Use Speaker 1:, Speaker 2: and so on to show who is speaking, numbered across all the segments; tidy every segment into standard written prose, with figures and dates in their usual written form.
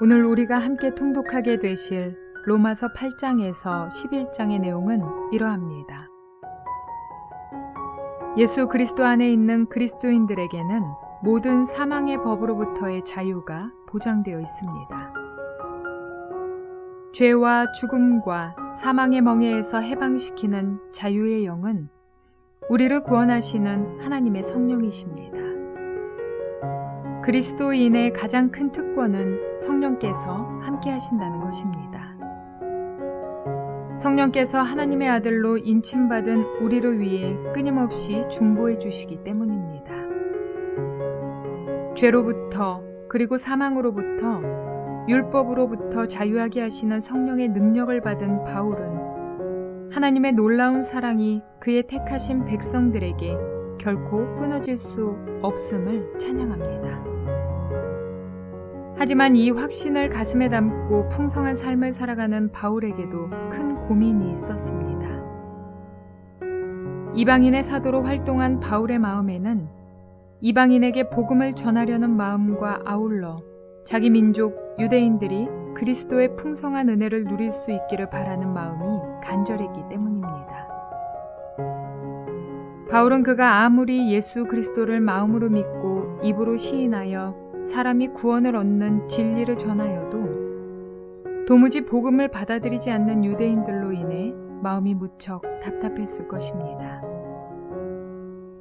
Speaker 1: 오늘 우리가 함께 통독하게 되실 로마서 8장에서 11장의 내용은 이러합니다. 예수 그리스도 안에 있는 그리스도인들에게는 모든 사망의 법으로부터의 자유가 보장되어 있습니다. 죄와 죽음과 사망의 멍에에서 해방시키는 자유의 영은 우리를 구원하시는 하나님의 성령이십니다. 그리스도인의 가장 큰 특권은 성령께서 함께 하신다는 것입니다. 성령께서 하나님의 아들로 인침받은 우리를 위해 끊임없이 중보해 주시기 때문입니다. 죄로부터 그리고 사망으로부터 율법으로부터 자유하게 하시는 성령의 능력을 받은 바울은 하나님의 놀라운 사랑이 그의 택하신 백성들에게 결코 끊어질 수 없음을 찬양합니다. 하지만 이 확신을 가슴에 담고 풍성한 삶을 살아가는 바울에게도 큰 고민이 있었습니다. 이방인의 사도로 활동한 바울의 마음에는 이방인에게 복음을 전하려는 마음과 아울러 자기 민족 유대인들이 그리스도의 풍성한 은혜를 누릴 수 있기를 바라는 마음이 간절했기 때문입니다. 바울은 그가 아무리 예수 그리스도를 마음으로 믿고 입으로 시인하여 사람이 구원을 얻는 진리를 전하여도 도무지 복음을 받아들이지 않는 유대인들로 인해 마음이 무척 답답했을 것입니다.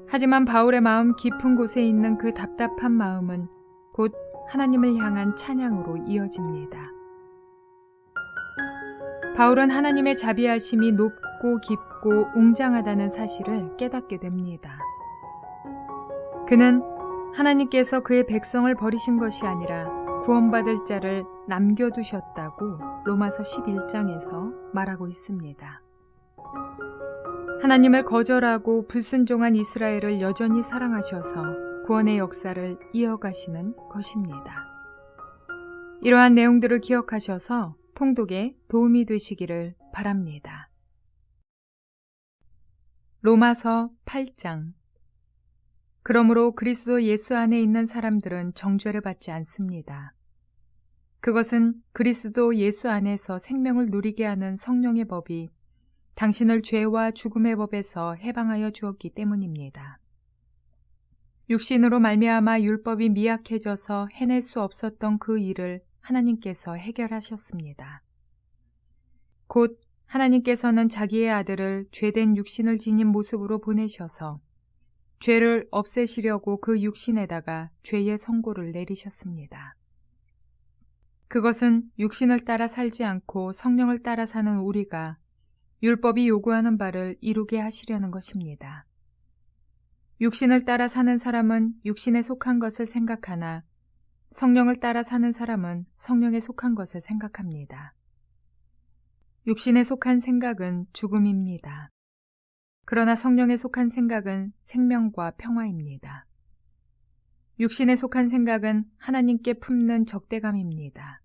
Speaker 1: 하지만 바울의 마음 깊은 곳에 있는 그 답답한 마음은 곧 하나님을 향한 찬양으로 이어집니다. 바울은 하나님의 자비하심이 높고 깊고 웅장하다는 사실을 깨닫게 됩니다. 그는 하나님께서 그의 백성을 버리신 것이 아니라 구원받을 자를 남겨두셨다고 로마서 11장에서 말하고 있습니다. 하나님을 거절하고 불순종한 이스라엘을 여전히 사랑하셔서 구원의 역사를 이어가시는 것입니다. 이러한 내용들을 기억하셔서 통독에 도움이 되시기를 바랍니다. 로마서 8장. 그러므로 그리스도 예수 안에 있는 사람들은 정죄를 받지 않습니다. 그것은 그리스도 예수 안에서 생명을 누리게 하는 성령의 법이 당신을 죄와 죽음의 법에서 해방하여 주었기 때문입니다. 육신으로 말미암아 율법이 미약해져서 해낼 수 없었던 그 일을 하나님께서 해결하셨습니다. 곧 하나님께서는 자기의 아들을 죄된 육신을 지닌 모습으로 보내셔서 죄를 없애시려고 그 육신에다가 죄의 선고를 내리셨습니다. 그것은 육신을 따라 살지 않고 성령을 따라 사는 우리가 율법이 요구하는 바를 이루게 하시려는 것입니다. 육신을 따라 사는 사람은 육신에 속한 것을 생각하나 성령을 따라 사는 사람은 성령에 속한 것을 생각합니다. 육신에 속한 생각은 죽음입니다. 그러나 성령에 속한 생각은 생명과 평화입니다. 육신에 속한 생각은 하나님께 품는 적대감입니다.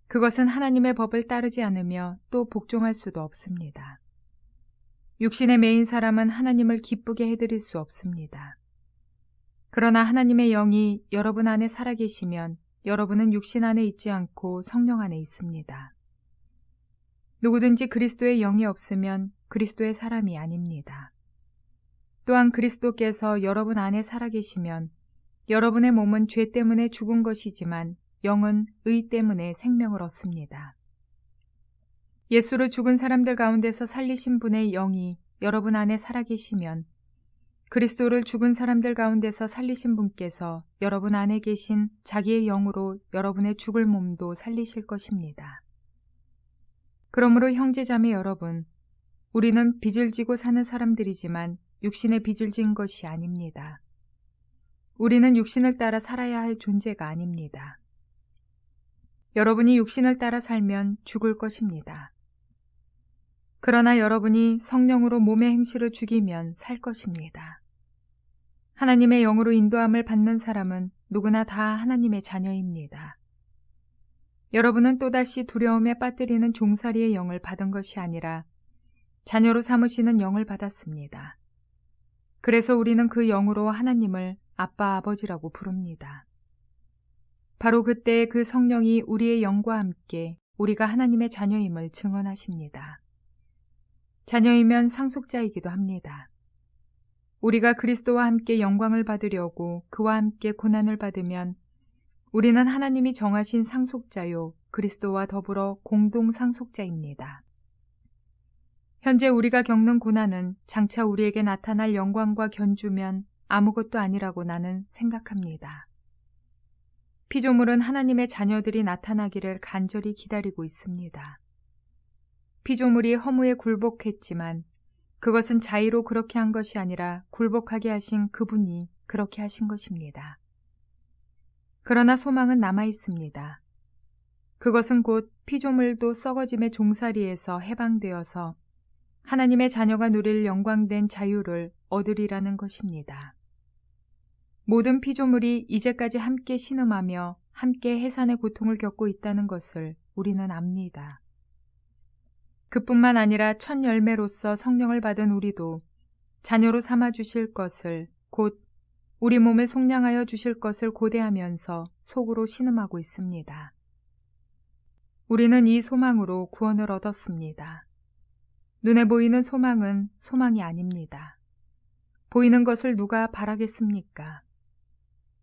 Speaker 1: 그것은 하나님의 법을 따르지 않으며 또 복종할 수도 없습니다. 육신에 매인 사람은 하나님을 기쁘게 해드릴 수 없습니다. 그러나 하나님의 영이 여러분 안에 살아계시면 여러분은 육신 안에 있지 않고 성령 안에 있습니다. 누구든지 그리스도의 영이 없으면 그리스도의 사람이 아닙니다. 또한 그리스도께서 여러분 안에 살아계시면 여러분의 몸은 죄 때문에 죽은 것이지만 영은 의 때문에 생명을 얻습니다. 예수를 죽은 사람들 가운데서 살리신 분의 영이 여러분 안에 살아계시면 그리스도를 죽은 사람들 가운데서 살리신 분께서 여러분 안에 계신 자기의 영으로 여러분의 죽을 몸도 살리실 것입니다. 그러므로 형제자매 여러분, 우리는 빚을 지고 사는 사람들이지만 육신의 빚을 진 것이 아닙니다. 우리는 육신을 따라 살아야 할 존재가 아닙니다. 여러분이 육신을 따라 살면 죽을 것입니다. 그러나 여러분이 성령으로 몸의 행실을 죽이면 살 것입니다. 하나님의 영으로 인도함을 받는 사람은 누구나 다 하나님의 자녀입니다. 여러분은 또다시 두려움에 빠뜨리는 종살이의 영을 받은 것이 아니라 자녀로 삼으시는 영을 받았습니다. 그래서 우리는 그 영으로 하나님을 아빠 아버지라고 부릅니다. 바로 그때 그 성령이 우리의 영과 함께 우리가 하나님의 자녀임을 증언하십니다. 자녀이면 상속자이기도 합니다. 우리가 그리스도와 함께 영광을 받으려고 그와 함께 고난을 받으면 우리는 하나님이 정하신 상속자요 그리스도와 더불어 공동 상속자입니다. 현재 우리가 겪는 고난은 장차 우리에게 나타날 영광과 견주면 아무것도 아니라고 나는 생각합니다. 피조물은 하나님의 자녀들이 나타나기를 간절히 기다리고 있습니다. 피조물이 허무에 굴복했지만 그것은 자의로 그렇게 한 것이 아니라 굴복하게 하신 그분이 그렇게 하신 것입니다. 그러나 소망은 남아 있습니다. 그것은 곧 피조물도 썩어짐의 종살이에서 해방되어서 하나님의 자녀가 누릴 영광된 자유를 얻으리라는 것입니다. 모든 피조물이 이제까지 함께 신음하며 함께 해산의 고통을 겪고 있다는 것을 우리는 압니다. 그뿐만 아니라 첫 열매로서 성령을 받은 우리도 자녀로 삼아 주실 것을 곧 우리 몸을 속량하여 주실 것을 고대하면서 속으로 신음하고 있습니다. 우리는 이 소망으로 구원을 얻었습니다. 눈에 보이는 소망은 소망이 아닙니다. 보이는 것을 누가 바라겠습니까?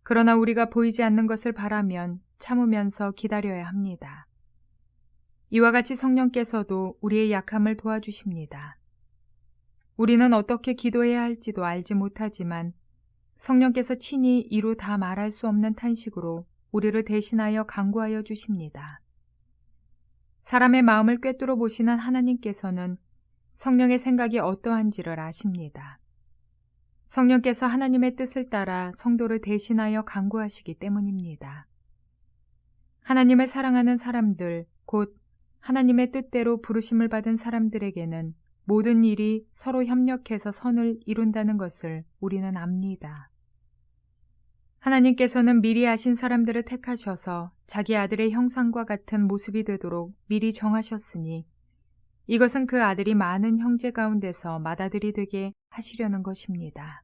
Speaker 1: 그러나 우리가 보이지 않는 것을 바라면 참으면서 기다려야 합니다. 이와 같이 성령께서도 우리의 약함을 도와주십니다. 우리는 어떻게 기도해야 할지도 알지 못하지만 성령께서 친히 이루 다 말할 수 없는 탄식으로 우리를 대신하여 간구하여 주십니다. 사람의 마음을 꿰뚫어 보시는 하나님께서는 성령의 생각이 어떠한지를 아십니다. 성령께서 하나님의 뜻을 따라 성도를 대신하여 간구하시기 때문입니다. 하나님을 사랑하는 사람들, 곧 하나님의 뜻대로 부르심을 받은 사람들에게는 모든 일이 서로 협력해서 선을 이룬다는 것을 우리는 압니다. 하나님께서는 미리 아신 사람들을 택하셔서 자기 아들의 형상과 같은 모습이 되도록 미리 정하셨으니 이것은 그 아들이 많은 형제 가운데서 맏아들이 되게 하시려는 것입니다.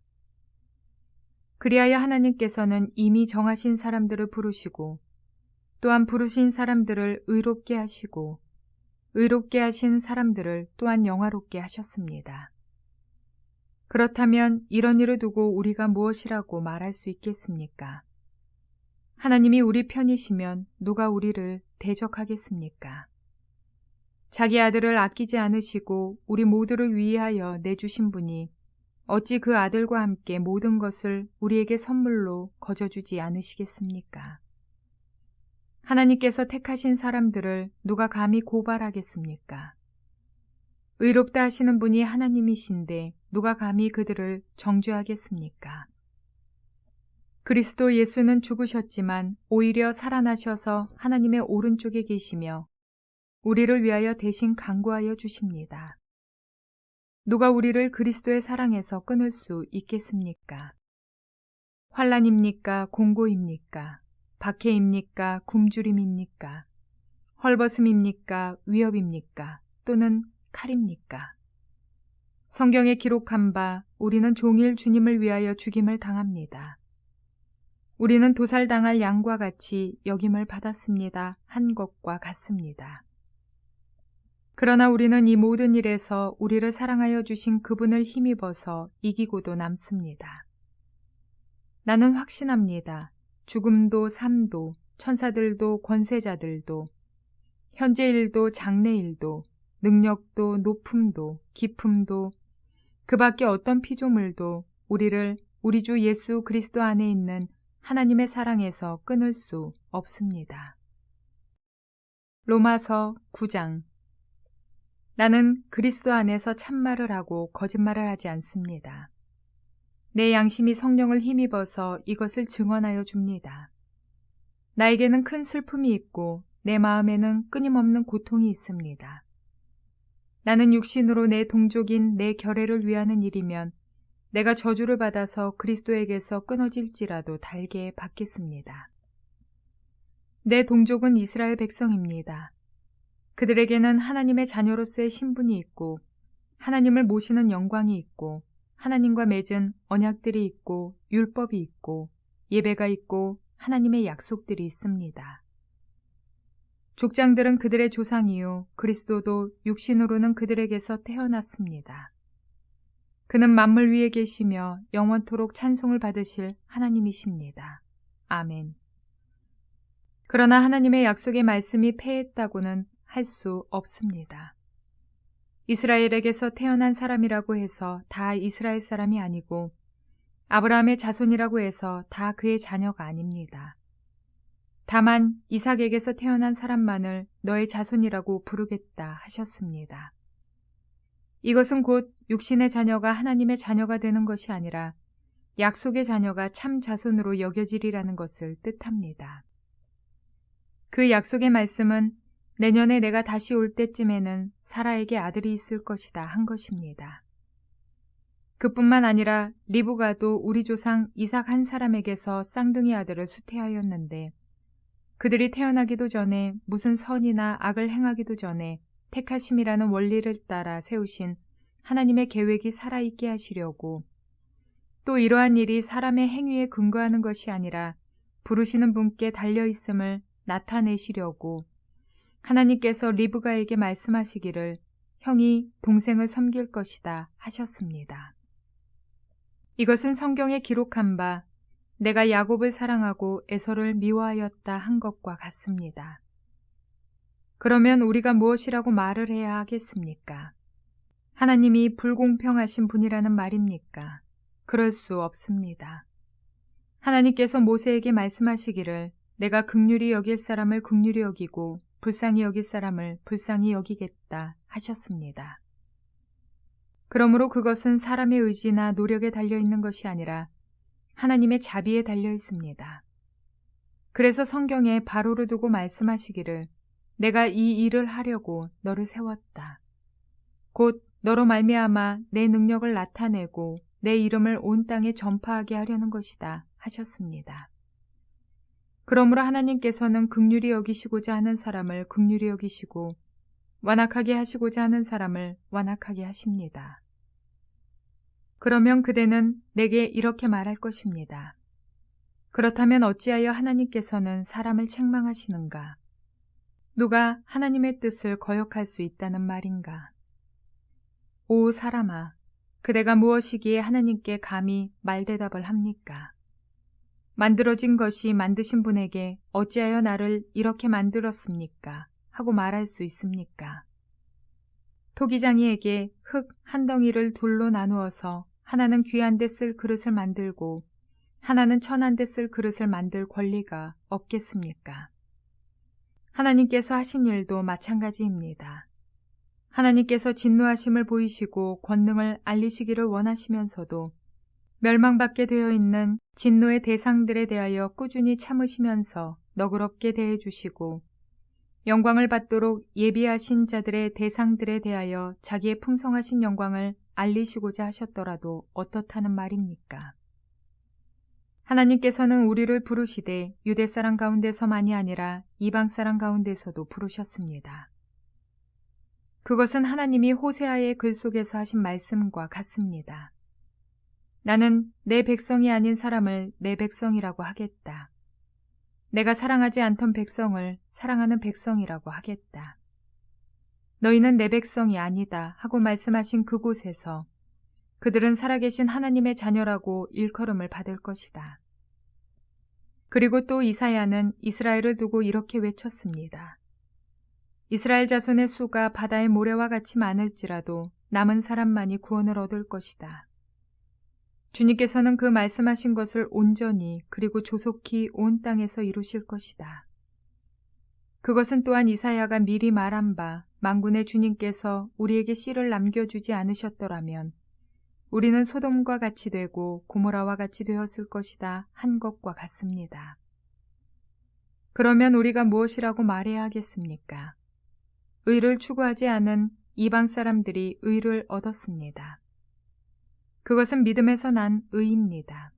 Speaker 1: 그리하여 하나님께서는 이미 정하신 사람들을 부르시고 또한 부르신 사람들을 의롭게 하시고 의롭게 하신 사람들을 또한 영화롭게 하셨습니다. 그렇다면 이런 일을 두고 우리가 무엇이라고 말할 수 있겠습니까? 하나님이 우리 편이시면 누가 우리를 대적하겠습니까? 자기 아들을 아끼지 않으시고 우리 모두를 위하여 내주신 분이 어찌 그 아들과 함께 모든 것을 우리에게 선물로 거저주지 않으시겠습니까? 하나님께서 택하신 사람들을 누가 감히 고발하겠습니까? 의롭다 하시는 분이 하나님이신데 누가 감히 그들을 정죄하겠습니까? 그리스도 예수는 죽으셨지만 오히려 살아나셔서 하나님의 오른쪽에 계시며 우리를 위하여 대신 간구하여 주십니다. 누가 우리를 그리스도의 사랑에서 끊을 수 있겠습니까? 환난입니까? 공고입니까? 박해입니까? 굶주림입니까? 헐벗음입니까? 위협입니까? 또는 칼입니까? 성경에 기록한 바 우리는 종일 주님을 위하여 죽임을 당합니다. 우리는 도살당할 양과 같이 여김을 받았습니다. 한 것과 같습니다. 그러나 우리는 이 모든 일에서 우리를 사랑하여 주신 그분을 힘입어서 이기고도 남습니다. 나는 확신합니다. 죽음도 삶도 천사들도 권세자들도 현재 일도 장래 일도 능력도 높음도 깊음도 그 밖에 어떤 피조물도 우리를 우리 주 예수 그리스도 안에 있는 하나님의 사랑에서 끊을 수 없습니다. 로마서 9장. 나는 그리스도 안에서 참말을 하고 거짓말을 하지 않습니다. 내 양심이 성령을 힘입어서 이것을 증언하여 줍니다. 나에게는 큰 슬픔이 있고 내 마음에는 끊임없는 고통이 있습니다. 나는 육신으로 내 동족인 내 결애를 위하는 일이면 내가 저주를 받아서 그리스도에게서 끊어질지라도 달게 받겠습니다. 내 동족은 이스라엘 백성입니다. 그들에게는 하나님의 자녀로서의 신분이 있고 하나님을 모시는 영광이 있고 하나님과 맺은 언약들이 있고 율법이 있고 예배가 있고 하나님의 약속들이 있습니다. 족장들은 그들의 조상이요 그리스도도 육신으로는 그들에게서 태어났습니다. 그는 만물 위에 계시며 영원토록 찬송을 받으실 하나님이십니다. 아멘. 그러나 하나님의 약속의 말씀이 패했다고는 할 수 없습니다. 이스라엘에게서 태어난 사람이라고 해서 다 이스라엘 사람이 아니고 아브라함의 자손이라고 해서 다 그의 자녀가 아닙니다. 다만 이삭에게서 태어난 사람만을 너의 자손이라고 부르겠다 하셨습니다. 이것은 곧 육신의 자녀가 하나님의 자녀가 되는 것이 아니라 약속의 자녀가 참 자손으로 여겨지리라는 것을 뜻합니다. 그 약속의 말씀은 내년에 내가 다시 올 때쯤에는 사라에게 아들이 있을 것이다 한 것입니다. 그뿐만 아니라 리브가도 우리 조상 이삭 한 사람에게서 쌍둥이 아들을 수태하였는데 그들이 태어나기도 전에 무슨 선이나 악을 행하기도 전에 택하심이라는 원리를 따라 세우신 하나님의 계획이 살아있게 하시려고 또 이러한 일이 사람의 행위에 근거하는 것이 아니라 부르시는 분께 달려있음을 나타내시려고 하나님께서 리브가에게 말씀하시기를 형이 동생을 섬길 것이다 하셨습니다. 이것은 성경에 기록한 바 내가 야곱을 사랑하고 에서를 미워하였다 한 것과 같습니다. 그러면 우리가 무엇이라고 말을 해야 하겠습니까? 하나님이 불공평하신 분이라는 말입니까? 그럴 수 없습니다. 하나님께서 모세에게 말씀하시기를 내가 긍휼히 여길 사람을 긍휼히 여기고 불쌍히 여길 사람을 불쌍히 여기겠다 하셨습니다. 그러므로 그것은 사람의 의지나 노력에 달려있는 것이 아니라 하나님의 자비에 달려 있습니다. 그래서 성경에 바로를 두고 말씀하시기를 내가 이 일을 하려고 너를 세웠다. 곧 너로 말미암아 내 능력을 나타내고 내 이름을 온 땅에 전파하게 하려는 것이다 하셨습니다. 그러므로 하나님께서는 긍휼히 여기시고자 하는 사람을 긍휼히 여기시고 완악하게 하시고자 하는 사람을 완악하게 하십니다. 그러면 그대는 내게 이렇게 말할 것입니다. 그렇다면 어찌하여 하나님께서는 사람을 책망하시는가? 누가 하나님의 뜻을 거역할 수 있다는 말인가? 오 사람아, 그대가 무엇이기에 하나님께 감히 말대답을 합니까? 만들어진 것이 만드신 분에게 어찌하여 나를 이렇게 만들었습니까? 하고 말할 수 있습니까? 토기장이에게 흙 한 덩이를 둘로 나누어서 하나는 귀한 데 쓸 그릇을 만들고 하나는 천한 데 쓸 그릇을 만들 권리가 없겠습니까? 하나님께서 하신 일도 마찬가지입니다. 하나님께서 진노하심을 보이시고 권능을 알리시기를 원하시면서도 멸망받게 되어 있는 진노의 대상들에 대하여 꾸준히 참으시면서 너그럽게 대해주시고 영광을 받도록 예비하신 자들의 대상들에 대하여 자기의 풍성하신 영광을 알리시고자 하셨더라도 어떻다는 말입니까? 하나님께서는 우리를 부르시되 유대 사람 가운데서만이 아니라 이방 사람 가운데서도 부르셨습니다. 그것은 하나님이 호세아의 글 속에서 하신 말씀과 같습니다. 나는 내 백성이 아닌 사람을 내 백성이라고 하겠다. 내가 사랑하지 않던 백성을 사랑하는 백성이라고 하겠다. 너희는 내 백성이 아니다 하고 말씀하신 그곳에서 그들은 살아계신 하나님의 자녀라고 일컬음을 받을 것이다. 그리고 또 이사야는 이스라엘을 두고 이렇게 외쳤습니다. 이스라엘 자손의 수가 바다의 모래와 같이 많을지라도 남은 사람만이 구원을 얻을 것이다. 주님께서는 그 말씀하신 것을 온전히 그리고 조속히 온 땅에서 이루실 것이다. 그것은 또한 이사야가 미리 말한 바 만군의 주님께서 우리에게 씨를 남겨주지 않으셨더라면 우리는 소돔과 같이 되고 고모라와 같이 되었을 것이다 한 것과 같습니다. 그러면 우리가 무엇이라고 말해야 하겠습니까? 의를 추구하지 않은 이방 사람들이 의를 얻었습니다. 그것은 믿음에서 난 의입니다.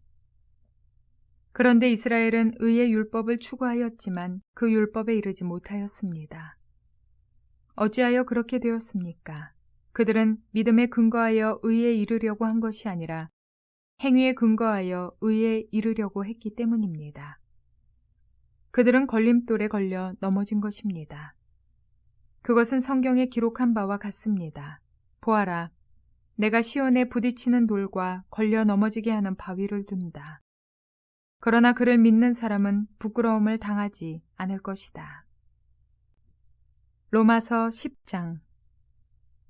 Speaker 1: 그런데 이스라엘은 의의 율법을 추구하였지만 그 율법에 이르지 못하였습니다. 어찌하여 그렇게 되었습니까? 그들은 믿음에 근거하여 의에 이르려고 한 것이 아니라 행위에 근거하여 의에 이르려고 했기 때문입니다. 그들은 걸림돌에 걸려 넘어진 것입니다. 그것은 성경에 기록한 바와 같습니다. 보아라, 내가 시온에 부딪히는 돌과 걸려 넘어지게 하는 바위를 둔다. 그러나 그를 믿는 사람은 부끄러움을 당하지 않을 것이다. 로마서 10장.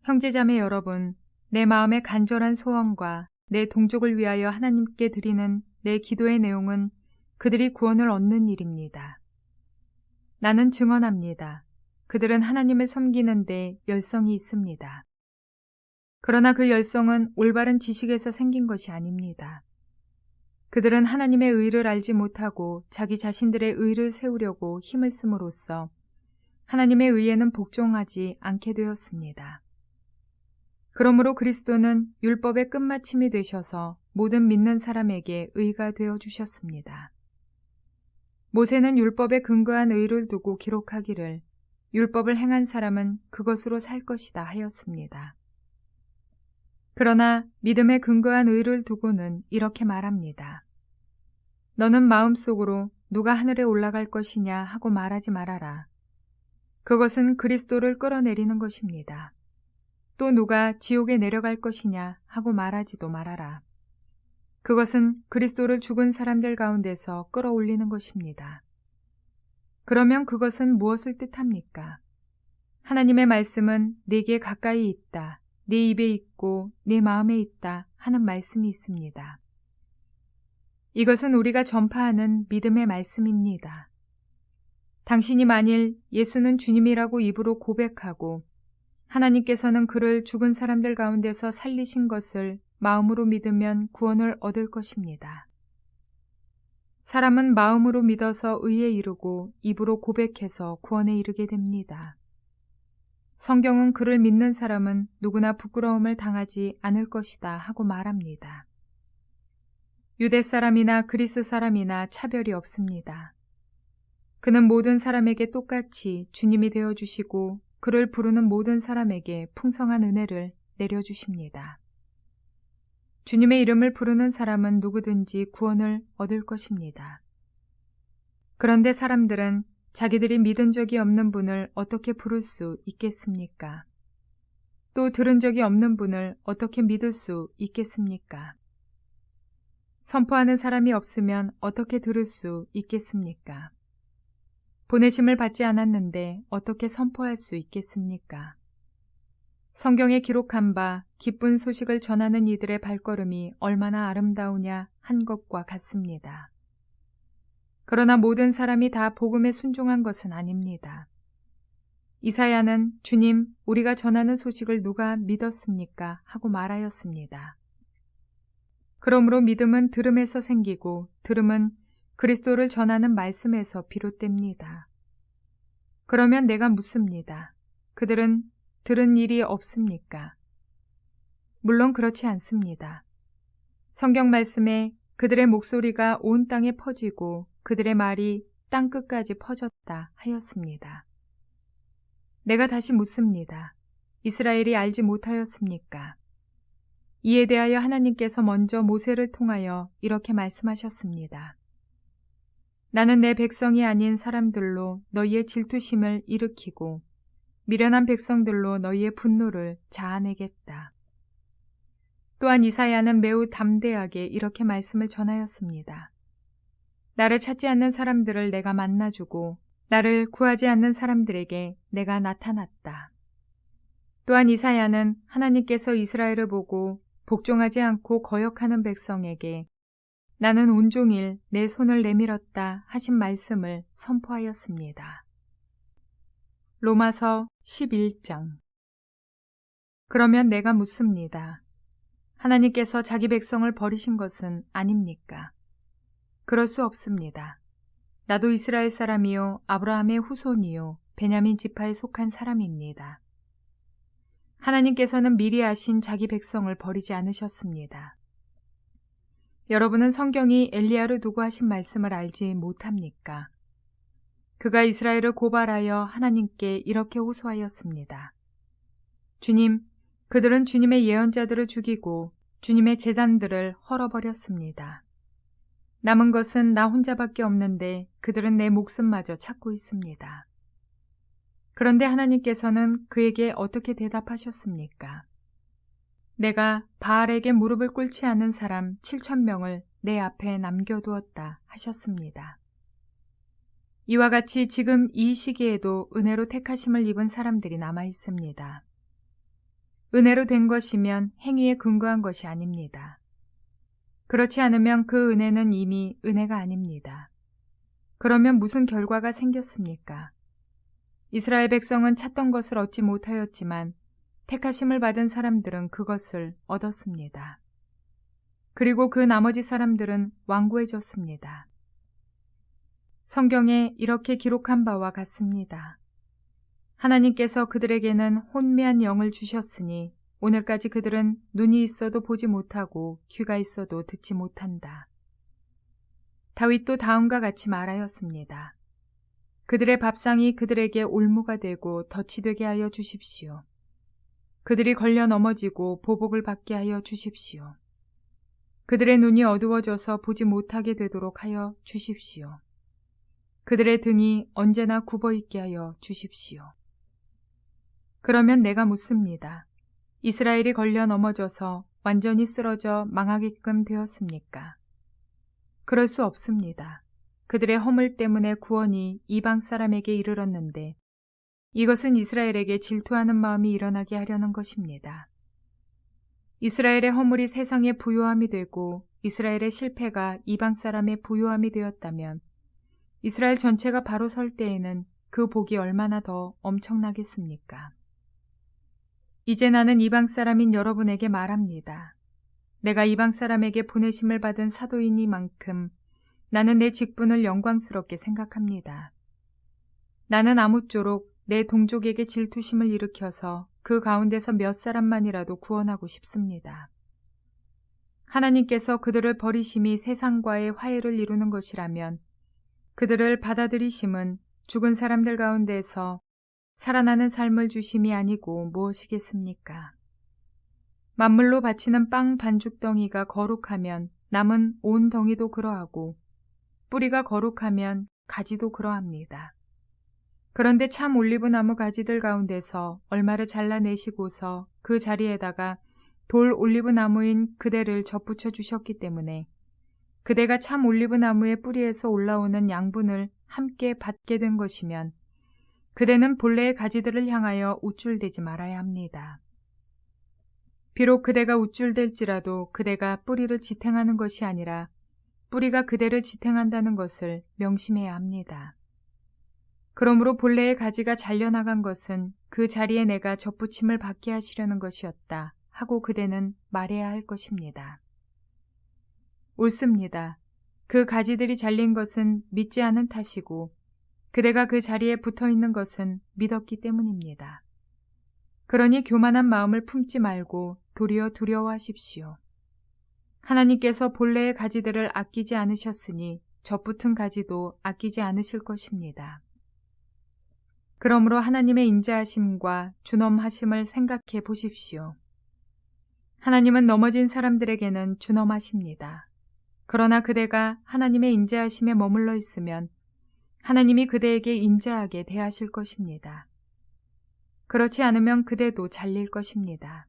Speaker 1: 형제자매 여러분, 내 마음의 간절한 소원과 내 동족을 위하여 하나님께 드리는 내 기도의 내용은 그들이 구원을 얻는 일입니다. 나는 증언합니다. 그들은 하나님을 섬기는 데 열성이 있습니다. 그러나 그 열성은 올바른 지식에서 생긴 것이 아닙니다. 그들은 하나님의 의를 알지 못하고 자기 자신들의 의를 세우려고 힘을 씀으로써 하나님의 의에는 복종하지 않게 되었습니다. 그러므로 그리스도는 율법의 끝마침이 되셔서 모든 믿는 사람에게 의가 되어 주셨습니다. 모세는 율법에 근거한 의를 두고 기록하기를 율법을 행한 사람은 그것으로 살 것이다 하였습니다. 그러나 믿음에 근거한 의를 두고는 이렇게 말합니다. 너는 마음속으로 누가 하늘에 올라갈 것이냐 하고 말하지 말아라. 그것은 그리스도를 끌어내리는 것입니다. 또 누가 지옥에 내려갈 것이냐 하고 말하지도 말아라. 그것은 그리스도를 죽은 사람들 가운데서 끌어올리는 것입니다. 그러면 그것은 무엇을 뜻합니까? 하나님의 말씀은 네게 가까이 있다, 네 입에 있고 네 마음에 있다 하는 말씀이 있습니다. 이것은 우리가 전파하는 믿음의 말씀입니다. 당신이 만일 예수는 주님이라고 입으로 고백하고 하나님께서는 그를 죽은 사람들 가운데서 살리신 것을 마음으로 믿으면 구원을 얻을 것입니다. 사람은 마음으로 믿어서 의에 이르고 입으로 고백해서 구원에 이르게 됩니다. 성경은 그를 믿는 사람은 누구나 부끄러움을 당하지 않을 것이다 하고 말합니다. 유대 사람이나 그리스 사람이나 차별이 없습니다. 그는 모든 사람에게 똑같이 주님이 되어주시고 그를 부르는 모든 사람에게 풍성한 은혜를 내려주십니다. 주님의 이름을 부르는 사람은 누구든지 구원을 얻을 것입니다. 그런데 사람들은 자기들이 믿은 적이 없는 분을 어떻게 부를 수 있겠습니까? 또 들은 적이 없는 분을 어떻게 믿을 수 있겠습니까? 선포하는 사람이 없으면 어떻게 들을 수 있겠습니까? 보내심을 받지 않았는데 어떻게 선포할 수 있겠습니까? 성경에 기록한 바 기쁜 소식을 전하는 이들의 발걸음이 얼마나 아름다우냐 한 것과 같습니다. 그러나 모든 사람이 다 복음에 순종한 것은 아닙니다. 이사야는 주님, 우리가 전하는 소식을 누가 믿었습니까? 하고 말하였습니다. 그러므로 믿음은 들음에서 생기고 들음은 그리스도를 전하는 말씀에서 비롯됩니다. 그러면 내가 묻습니다. 그들은 들은 일이 없습니까? 물론 그렇지 않습니다. 성경 말씀에 그들의 목소리가 온 땅에 퍼지고 그들의 말이 땅 끝까지 퍼졌다 하였습니다. 내가 다시 묻습니다. 이스라엘이 알지 못하였습니까? 이에 대하여 하나님께서 먼저 모세를 통하여 이렇게 말씀하셨습니다. 나는 내 백성이 아닌 사람들로 너희의 질투심을 일으키고 미련한 백성들로 너희의 분노를 자아내겠다. 또한 이사야는 매우 담대하게 이렇게 말씀을 전하였습니다. 나를 찾지 않는 사람들을 내가 만나주고 나를 구하지 않는 사람들에게 내가 나타났다. 또한 이사야는 하나님께서 이스라엘을 보고 복종하지 않고 거역하는 백성에게 나는 온종일 내 손을 내밀었다 하신 말씀을 선포하였습니다. 로마서 11장. 그러면 내가 묻습니다. 하나님께서 자기 백성을 버리신 것은 아닙니까? 그럴 수 없습니다. 나도 이스라엘 사람이요 아브라함의 후손이요 베냐민 지파에 속한 사람입니다. 하나님께서는 미리 아신 자기 백성을 버리지 않으셨습니다. 여러분은 성경이 엘리야를 두고 하신 말씀을 알지 못합니까? 그가 이스라엘을 고발하여 하나님께 이렇게 호소하였습니다. 주님, 그들은 주님의 예언자들을 죽이고 주님의 제단들을 헐어버렸습니다. 남은 것은 나 혼자밖에 없는데 그들은 내 목숨마저 찾고 있습니다. 그런데 하나님께서는 그에게 어떻게 대답하셨습니까? 내가 바알에게 무릎을 꿇지 않은 사람 7,000명을 내 앞에 남겨두었다 하셨습니다. 이와 같이 지금 이 시기에도 은혜로 택하심을 입은 사람들이 남아 있습니다. 은혜로 된 것이면 행위에 근거한 것이 아닙니다. 그렇지 않으면 그 은혜는 이미 은혜가 아닙니다. 그러면 무슨 결과가 생겼습니까? 이스라엘 백성은 찾던 것을 얻지 못하였지만 택하심을 받은 사람들은 그것을 얻었습니다. 그리고 그 나머지 사람들은 완고해졌습니다. 성경에 이렇게 기록한 바와 같습니다. 하나님께서 그들에게는 혼미한 영을 주셨으니 오늘까지 그들은 눈이 있어도 보지 못하고 귀가 있어도 듣지 못한다. 다윗도 다음과 같이 말하였습니다. 그들의 밥상이 그들에게 올무가 되고 덫이 되게 하여 주십시오. 그들이 걸려 넘어지고 보복을 받게 하여 주십시오. 그들의 눈이 어두워져서 보지 못하게 되도록 하여 주십시오. 그들의 등이 언제나 굽어있게 하여 주십시오. 그러면 내가 묻습니다. 이스라엘이 걸려 넘어져서 완전히 쓰러져 망하게끔 되었습니까? 그럴 수 없습니다. 그들의 허물 때문에 구원이 이방 사람에게 이르렀는데 이것은 이스라엘에게 질투하는 마음이 일어나게 하려는 것입니다. 이스라엘의 허물이 세상의 부요함이 되고 이스라엘의 실패가 이방 사람의 부요함이 되었다면 이스라엘 전체가 바로 설 때에는 그 복이 얼마나 더 엄청나겠습니까? 이제 나는 이방 사람인 여러분에게 말합니다. 내가 이방 사람에게 보내심을 받은 사도이니만큼 나는 내 직분을 영광스럽게 생각합니다. 나는 아무쪼록 내 동족에게 질투심을 일으켜서 그 가운데서 몇 사람만이라도 구원하고 싶습니다. 하나님께서 그들을 버리심이 세상과의 화해를 이루는 것이라면 그들을 받아들이심은 죽은 사람들 가운데서 살아나는 삶을 주심이 아니고 무엇이겠습니까? 만물로 바치는 빵 반죽 덩이가 거룩하면 남은 온 덩이도 그러하고 뿌리가 거룩하면 가지도 그러합니다. 그런데 참 올리브나무 가지들 가운데서 얼마를 잘라내시고서 그 자리에다가 돌 올리브나무인 그대를 접붙여 주셨기 때문에 그대가 참 올리브나무의 뿌리에서 올라오는 양분을 함께 받게 된 것이면 그대는 본래의 가지들을 향하여 우쭐대지 말아야 합니다. 비록 그대가 우쭐댈지라도 그대가 뿌리를 지탱하는 것이 아니라 뿌리가 그대를 지탱한다는 것을 명심해야 합니다. 그러므로 본래의 가지가 잘려나간 것은 그 자리에 내가 접붙임을 받게 하시려는 것이었다 하고 그대는 말해야 할 것입니다. 옳습니다. 그 가지들이 잘린 것은 믿지 않은 탓이고 그대가 그 자리에 붙어 있는 것은 믿었기 때문입니다. 그러니 교만한 마음을 품지 말고 도리어 두려워하십시오. 하나님께서 본래의 가지들을 아끼지 않으셨으니 접붙은 가지도 아끼지 않으실 것입니다. 그러므로 하나님의 인자하심과 준엄하심을 생각해 보십시오. 하나님은 넘어진 사람들에게는 준엄하십니다. 그러나 그대가 하나님의 인자하심에 머물러 있으면 하나님이 그대에게 인자하게 대하실 것입니다. 그렇지 않으면 그대도 잘릴 것입니다.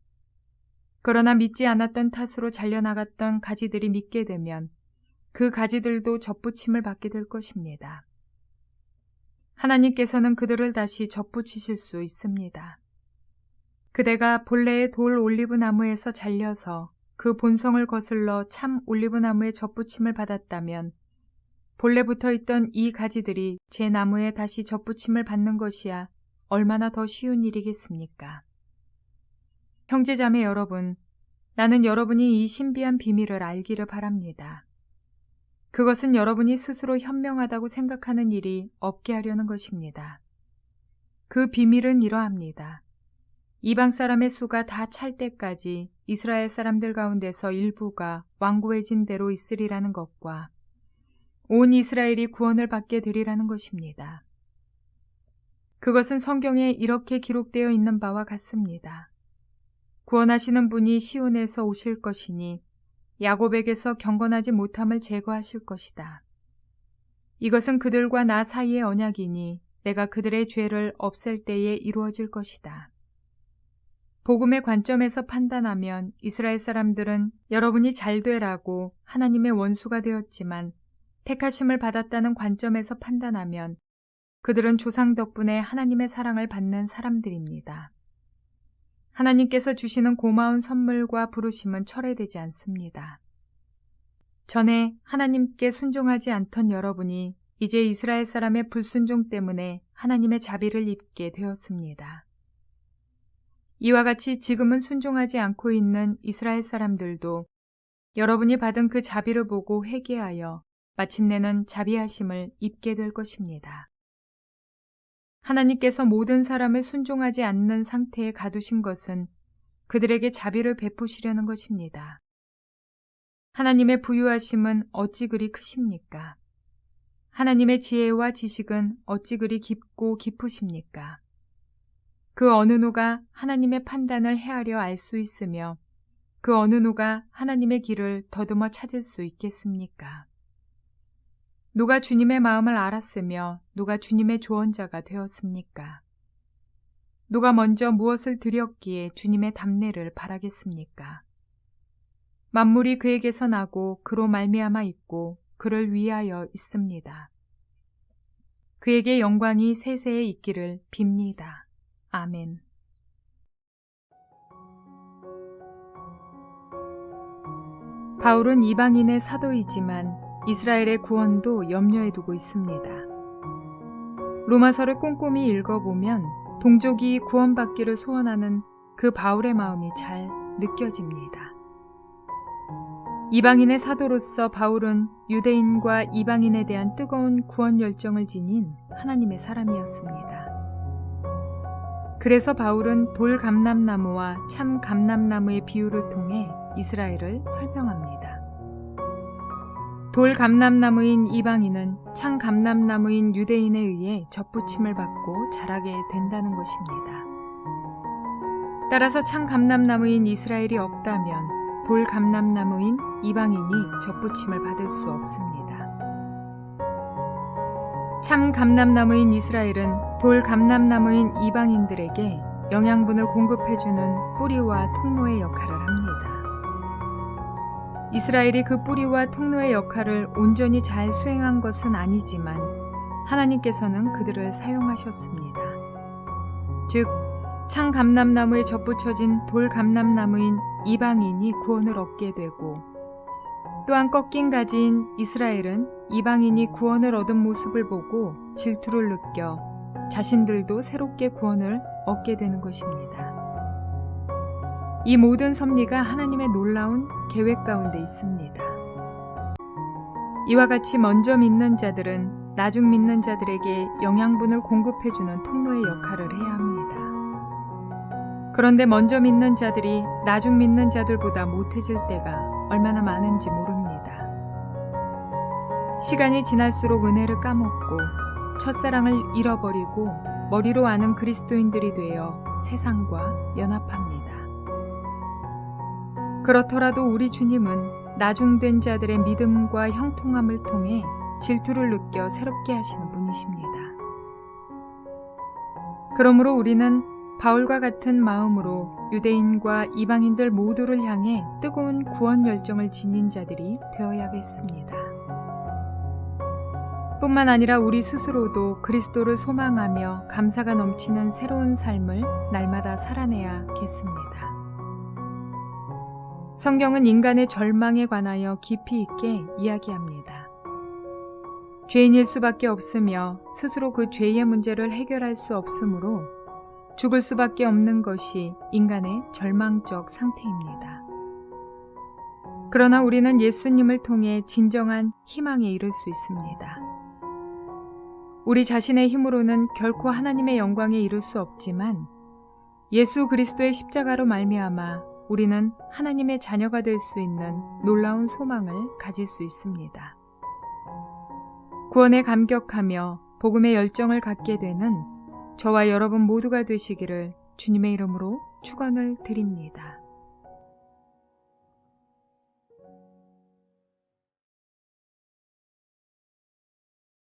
Speaker 1: 그러나 믿지 않았던 탓으로 잘려나갔던 가지들이 믿게 되면 그 가지들도 접붙임을 받게 될 것입니다. 하나님께서는 그들을 다시 접붙이실 수 있습니다. 그대가 본래의 돌 올리브나무에서 잘려서 그 본성을 거슬러 참 올리브나무의 접붙임을 받았다면 본래 붙어 있던 이 가지들이 제 나무에 다시 접붙임을 받는 것이야 얼마나 더 쉬운 일이겠습니까? 형제자매 여러분, 나는 여러분이 이 신비한 비밀을 알기를 바랍니다. 그것은 여러분이 스스로 현명하다고 생각하는 일이 없게 하려는 것입니다. 그 비밀은 이러합니다. 이방 사람의 수가 다 찰 때까지 이스라엘 사람들 가운데서 일부가 완고해진 대로 있으리라는 것과 온 이스라엘이 구원을 받게 되리라는 것입니다. 그것은 성경에 이렇게 기록되어 있는 바와 같습니다. 구원하시는 분이 시온에서 오실 것이니 야곱에게서 경건하지 못함을 제거하실 것이다. 이것은 그들과 나 사이의 언약이니 내가 그들의 죄를 없앨 때에 이루어질 것이다. 복음의 관점에서 판단하면 이스라엘 사람들은 여러분이 잘 되라고 하나님의 원수가 되었지만 택하심을 받았다는 관점에서 판단하면 그들은 조상 덕분에 하나님의 사랑을 받는 사람들입니다. 하나님께서 주시는 고마운 선물과 부르심은 철회되지 않습니다. 전에 하나님께 순종하지 않던 여러분이 이제 이스라엘 사람의 불순종 때문에 하나님의 자비를 입게 되었습니다. 이와 같이 지금은 순종하지 않고 있는 이스라엘 사람들도 여러분이 받은 그 자비를 보고 회개하여 마침내는 자비하심을 입게 될 것입니다. 하나님께서 모든 사람을 순종하지 않는 상태에 가두신 것은 그들에게 자비를 베푸시려는 것입니다. 하나님의 부유하심은 어찌 그리 크십니까? 하나님의 지혜와 지식은 어찌 그리 깊고 깊으십니까? 그 어느 누가 하나님의 판단을 헤아려 알 수 있으며 그 어느 누가 하나님의 길을 더듬어 찾을 수 있겠습니까? 누가 주님의 마음을 알았으며 누가 주님의 조언자가 되었습니까? 누가 먼저 무엇을 드렸기에 주님의 답례를 바라겠습니까? 만물이 그에게서 나고 그로 말미암아 있고 그를 위하여 있습니다. 그에게 영광이 세세에 있기를 빕니다. 아멘. 바울은 이방인의 사도이지만 이스라엘의 구원도 염려에 두고 있습니다. 로마서를 꼼꼼히 읽어보면 동족이 구원받기를 소원하는 그 바울의 마음이 잘 느껴집니다. 이방인의 사도로서 바울은 유대인과 이방인에 대한 뜨거운 구원 열정을 지닌 하나님의 사람이었습니다. 그래서 바울은 돌 감람나무와 참 감람나무의 비유를 통해 이스라엘을 설명합니다. 돌 감람나무인 이방인은 참 감람나무인 유대인에 의해 접붙임을 받고 자라게 된다는 것입니다. 따라서 참 감람나무인 이스라엘이 없다면 돌 감람나무인 이방인이 접붙임을 받을 수 없습니다. 참 감람나무인 이스라엘은 돌 감람나무인 이방인들에게 영양분을 공급해주는 뿌리와 통로의 역할을 합니다. 이스라엘이 그 뿌리와 통로의 역할을 온전히 잘 수행한 것은 아니지만 하나님께서는 그들을 사용하셨습니다. 즉, 참 감람나무에 접붙여진 돌 감람나무인 이방인이 구원을 얻게 되고 또한 꺾인 가지인 이스라엘은 이방인이 구원을 얻은 모습을 보고 질투를 느껴 자신들도 새롭게 구원을 얻게 되는 것입니다. 이 모든 섭리가 하나님의 놀라운 계획 가운데 있습니다. 이와 같이 먼저 믿는 자들은 나중 믿는 자들에게 영양분을 공급해주는 통로의 역할을 해야 합니다. 그런데 먼저 믿는 자들이 나중 믿는 자들보다 못해질 때가 얼마나 많은지 모릅니다. 시간이 지날수록 은혜를 까먹고 첫사랑을 잃어버리고 머리로 아는 그리스도인들이 되어 세상과 연합합니다. 그렇더라도 우리 주님은 나중된 자들의 믿음과 형통함을 통해 질투를 느껴 새롭게 하시는 분이십니다. 그러므로 우리는 바울과 같은 마음으로 유대인과 이방인들 모두를 향해 뜨거운 구원 열정을 지닌 자들이 되어야겠습니다. 뿐만 아니라 우리 스스로도 그리스도를 소망하며 감사가 넘치는 새로운 삶을 날마다 살아내야겠습니다. 성경은 인간의 절망에 관하여 깊이 있게 이야기합니다. 죄인일 수밖에 없으며 스스로 그 죄의 문제를 해결할 수 없으므로 죽을 수밖에 없는 것이 인간의 절망적 상태입니다. 그러나 우리는 예수님을 통해 진정한 희망에 이를 수 있습니다. 우리 자신의 힘으로는 결코 하나님의 영광에 이를 수 없지만 예수 그리스도의 십자가로 말미암아 우리는 하나님의 자녀가 될 수 있는 놀라운 소망을 가질 수 있습니다. 구원에 감격하며 복음의 열정을 갖게 되는 저와 여러분 모두가 되시기를 주님의 이름으로 축원을 드립니다.